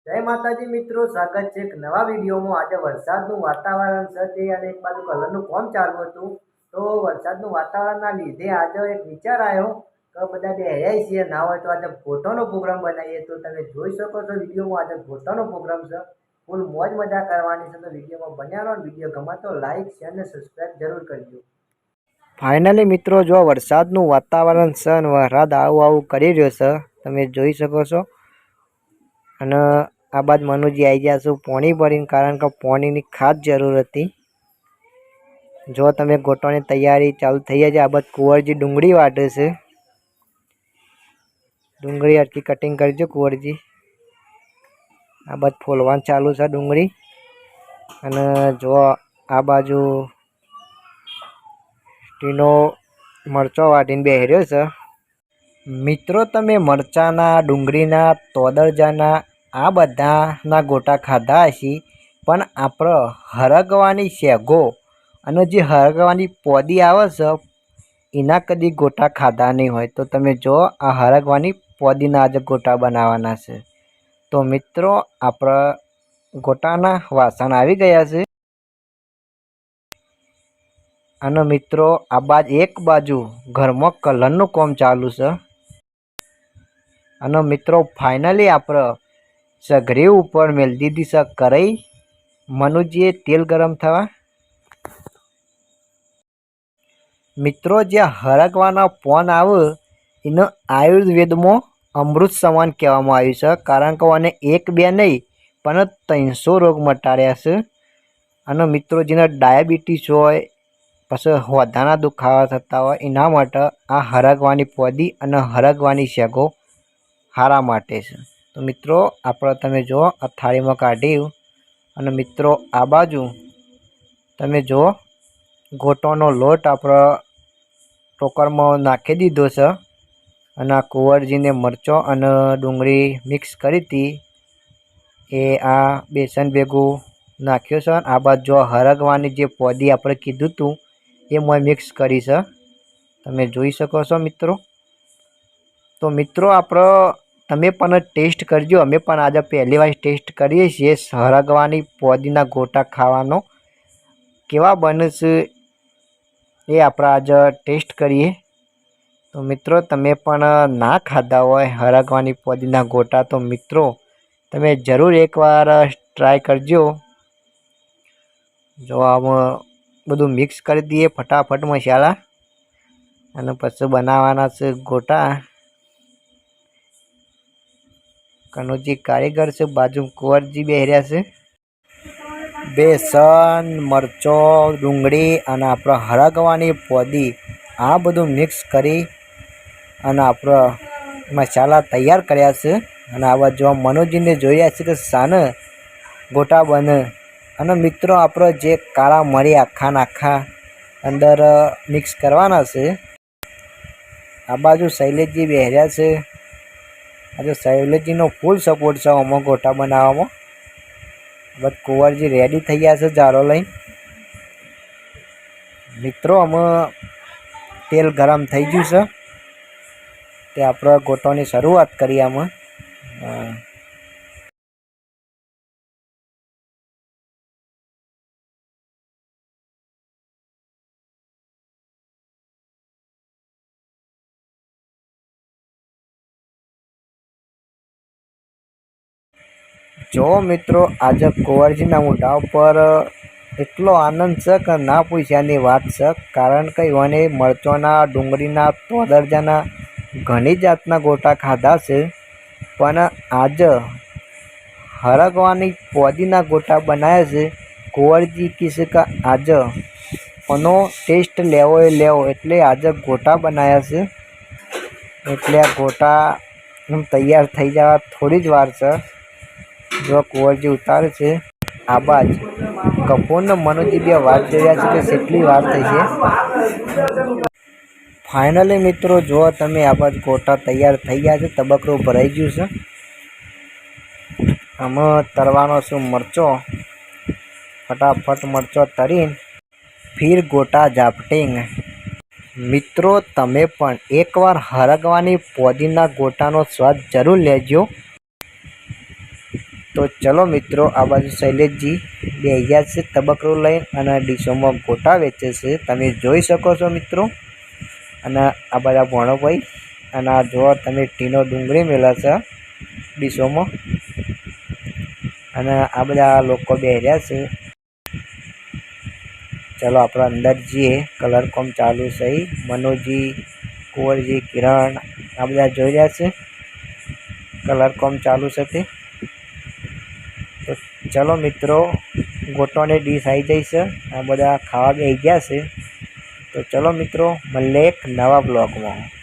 જય માતાજી મિત્રો, સ્વાગત છે એક નવા વિડીયોમાં। આજે વરસાદનું વાતાવરણ છે અને એક બાજુ કલરનું કામ ચાલુ હતું। તો વરસાદનું વાતાવરણના લીધે આજે એક વિચાર આવ્યો કે બધા બેહ્યા છીએ, ના હોય તો આજે ફોટોનો પ્રોગ્રામ બનાવીએ। તો તમે જોઈ શકો છો વિડીયોમાં આજે ફોટોનો પ્રોગ્રામ છે, ફૂલ મોજ મજા કરવાની છે। તો વિડીયોમાં બન્યા રહો, વિડીયો ગમે તો લાઈક શેર અને સબસ્ક્રાઈબ જરૂર કરજો। ફાઇનલી મિત્રો, જો વરસાદનું વાતાવરણ છે અને વરસાદ આવું કરી રહ્યો છે, તમે જોઈ શકો છો। અને આ બાદ મનુજી આવી ગયા છું પાણી ભરીને, કારણ કે પાણીની ખાસ જરૂર હતી। જો તમે ગોટવાની તૈયારી ચાલુ થઈ જાય છે। આ બાદ કુંવરજી ડુંગળી વાટે છે, ડુંગળી આટલી કટિંગ કરજો કુંવરજી। આ બાદ ફોલવાનું ચાલુ છે ડુંગળી। અને જો આ બાજુ ટીનો મરચો વાટીને બેહી રહ્યો છે। મિત્રો, તમે મરચાના, ડુંગળીના, તોદરજાના આ બધાના ગોટા ખાધા હશે, પણ આપણે હરગવાની શેગો અને જે હરગવાની પોદી આવે છે એના કદી ગોટા ખાધા નહીં હોય। તો તમે જો આ હરગવાની પોદીના આજે ગોટા બનાવવાના છે। તો મિત્રો, આપણે ગોટાના વાસણ આવી ગયા છે। અને મિત્રો, આ એક બાજુ ઘરમાં કલરનું કામ ચાલુ છે। અને મિત્રો, ફાઇનલી આપણે સઘરી ઉપર મેલ દીધી છે કઢાઈ। મનુજીએ તેલ ગરમ થવા। મિત્રો, જે હરગવાના પોન આવે એને આયુર્વેદમાં અમૃત સમાન કહેવામાં આવ્યું છે, કારણ કે આને એક બે નહીં પણ 300 રોગ મટાડ્યા છે। અને મિત્રો, જેને ડાયાબિટીસ હોય, પછી હોદાના દુખાવા થતા હોય, એના માટે આ હરગવાની પોદી અને હરગવાની શેગો હારા માટે છે। તો મિત્રો, આપણે તમે જુઓ આ થાળીમાં કાઢી। અને મિત્રો, આ બાજુ તમે જુઓ ગોટોનો લોટ આપણે ટોકરમાં નાખી દીધો છે। અને આ કુંવરજીને મરચો અને ડુંગળી મિક્સ કરી હતી એ આ બેસન ભેગું નાખ્યો છે। આ બાજુ જો હરગવાની જે પોદી આપણે કીધું હતું એ મેં મિક્સ કરી છે, તમે જોઈ શકો છો મિત્રો। તો મિત્રો, તમે પણ ટેસ્ટ કરજો। અમે પણ આજે પહેલી વાર ટેસ્ટ કરીએ છીએ હરગવાની પોદીના ગોટા ખાવાનો। કેવા બને છે એ આપણે આજે ટેસ્ટ કરીએ। તો મિત્રો, તમે પણ ના ખાધા હોય હરગવાની પોદીના ગોટા તો મિત્રો તમે જરૂર એકવાર ટ્રાય કરજો। જો આમાં બધું મિક્સ કરી દઈએ ફટાફટ મસાલા, અને પછી બનાવવાના છે ગોટા। કનુજી કારીગર છે, બાજુ કુંવરજી બેહી રહ્યા છે। બેસન, મરચો, ડુંગળી અને આપણે હરગવાની પોદી આ બધું મિક્સ કરી અને આપણે મસાલા તૈયાર કર્યા છે। અને આ બાજુ મનુજીને જોઈ રહ્યા છે કે સાને ગોટા બને। અને મિત્રો, આપણે જે કાળા મરી આખા અંદર મિક્સ કરવાના છે। આ બાજુ શૈલેષજી બેહી રહ્યા છે। આજે શૈલેષજીનો ફૂલ સપોર્ટ છે આમાં ગોટા બનાવવામાં। બસ કુંવરજી રેડી થઈ ગયા છે જારો લઈને। મિત્રો, આમાં તેલ ગરમ થઈ ગયું છે, તે આપણે ગોટાની શરૂઆત કરીએ આમાં। જો મિત્રો, આજે કુંવરજીના મોઢા ઉપર એટલો આનંદ છે કે ના પૂછ્યાની વાત છે, કારણ કે એને મરચોના, ડુંગળીના, તોદરજાના ઘણી જાતના ગોટા ખાધા છે, પણ આજે હરગવાની પોદીના ગોટા બનાવ્યા છે। કુંવરજી કહેશે કે આજે એનો ટેસ્ટ લેવો એટલે આજે ગોટા બનાવ્યા છે। એટલે આ ગોટા તૈયાર થઈ જવા થોડી જ વાર છે। જો કુંવરજી ઉતારે છે, આ બાજ કપૂરને મનુજી બે વાત જોયા છે કે કેટલી વાર થઈ છે। ફાઇનલી મિત્રો, જો તમે આ બાજ ગોટા તૈયાર થઈ ગયા છે, તબકરું ભરાઈ ગયું છે। આમાં તરવાનો છું મરચો, ફટાફટ મરચો તરીને ફિર ગોટા ઝાપટીંગ। મિત્રો, તમે પણ એકવાર હરગવાની પોદીના ગોટાનો સ્વાદ જરૂર લેજો। તો ચલો મિત્રો, આ બાજુ શૈલેષજી બેસી ગયા છે તબકડું લઈને અને ડીશોમાં ગોટા વેચે છે, તમે જોઈ શકો છો મિત્રો. અને આ બધા ભણોભાઈ અને આ જો તમે ટીનો ડુંગળી મેલા છે ડીશોમાં. અને આ બધા લોકો બેહ્યા છે. ચલો આપણે અંદર જઈએ. કલર કોમ ચાલુ છે. મનોજી, કુંવરજી, કિરણ આ બધા જોઈ રહ્યા છે કલર કોમ ચાલુ છે તે. તો ચલો મિત્રો, ગોટોની ડીશ આવી જઈ છે. આ બધા ખાવા બેસી ગયા છે. તો ચલો મિત્રો, મળીએ એક નવા બ્લોગમાં.